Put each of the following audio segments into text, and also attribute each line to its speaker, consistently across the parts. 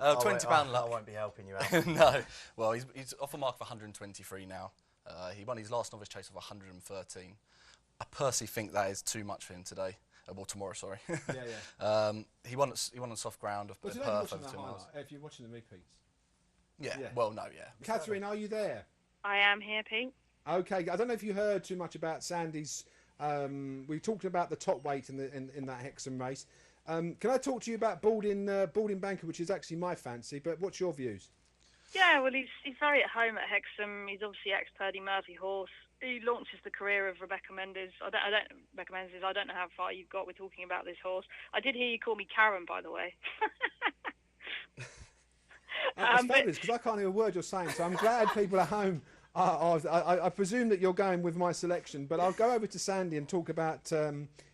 Speaker 1: £20 luck.
Speaker 2: I won't be helping you out.
Speaker 1: No. Well, he's off a mark of 123 now. He won his last novice chase of 113. I personally think that is too much for him today. Well, tomorrow, sorry. He won on soft ground of Perth over 2 miles.
Speaker 3: If you're watching the repeats.
Speaker 1: Yeah. Well, no, yeah.
Speaker 3: Catherine, are you there?
Speaker 4: I am here, Pete.
Speaker 3: Okay. I don't know if you heard too much about Sandy's. We talked about the top weight in that Hexham race. Can I talk to you about Balding Banker, which is actually my fancy? But what's your views?
Speaker 4: Yeah, well, he's very at home at Hexham. He's obviously ex-Purdy Murphy horse. He launches the career of Rebecca Mendes. I don't know how far you've got with talking about this horse. I did hear you call me Karen, by the way.
Speaker 3: It's fabulous because I can't hear a word you're saying. So I'm glad people at home. I presume that you're going with my selection, but I'll go over to Sandy and talk about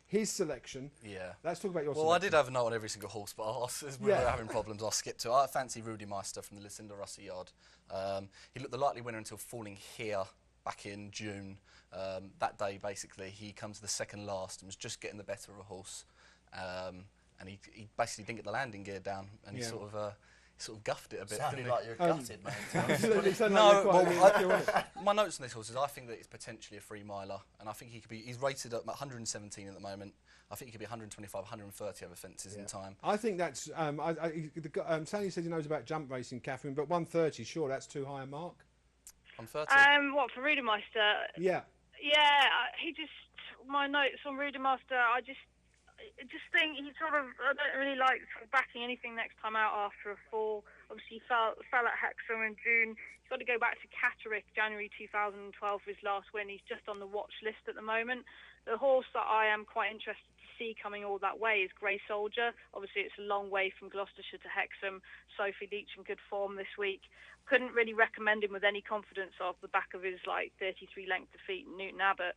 Speaker 3: his selection.
Speaker 1: Yeah.
Speaker 3: Let's talk about your
Speaker 1: selection.
Speaker 3: Well,
Speaker 1: I did have a note on every single horse, but as we were having problems, I'll skip to it. I fancy Rudy Meister from the Lucinda Russell yard. He looked the likely winner until falling here back in June. That day, basically, he comes to the second last and was just getting the better of a horse. And he basically didn't get the landing gear down, and he sort of guffed it a bit.
Speaker 2: Sounded like you're gutted, mate.
Speaker 1: My notes on this horse is I think that it's potentially a 3 miler, and I think he could be. He's rated at 117 at the moment. I think he could be 125, 130 over fences in time.
Speaker 3: I think that's. Sandy says he knows about jump racing, Catherine, but 130, sure, that's too high a mark.
Speaker 1: 130.
Speaker 4: What for Rudemeister?
Speaker 3: Yeah.
Speaker 4: Yeah, my notes on Rudemeister. I just think he I don't really like backing anything next time out after a fall. Obviously, he fell at Hexham in June. He's got to go back to Catterick, January 2012 for his last win. He's just on the watch list at the moment. The horse that I am quite interested to see coming all that way is Grey Soldier. Obviously, it's a long way from Gloucestershire to Hexham. Sophie Leach in good form this week. Couldn't really recommend him with any confidence off the back of his 33 length defeat in Newton Abbott.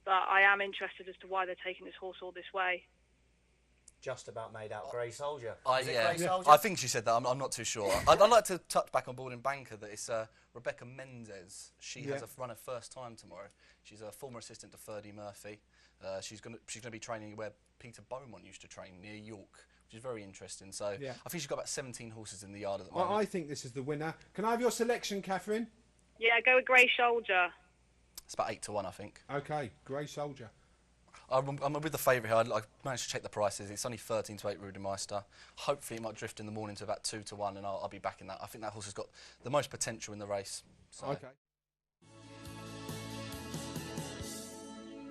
Speaker 4: But I am interested as to why they're taking this horse all this way.
Speaker 2: Just about made out Grey Soldier.
Speaker 1: Grey Soldier? I think she said that. I'm not too sure. I'd like to touch back on Balding Banker that it's Rebecca Mendes. She has a runner first time tomorrow. She's a former assistant to Ferdy Murphy. She's going to be training where Peter Beaumont used to train, near York, which is very interesting. So I think she's got about 17 horses in the yard at the moment.
Speaker 3: I think this is the winner. Can I have your selection, Catherine?
Speaker 4: Yeah, go with Grey Soldier.
Speaker 1: It's about 8 to 1, I think.
Speaker 3: Okay, Grey Soldier.
Speaker 1: I'm with the favourite here. I managed to check the prices. It's only 13 to 8 Rudemeister. Hopefully it might drift in the morning to about 2 to 1, and I'll be back in that. I think that horse has got the most potential in the race. So.
Speaker 3: Okay.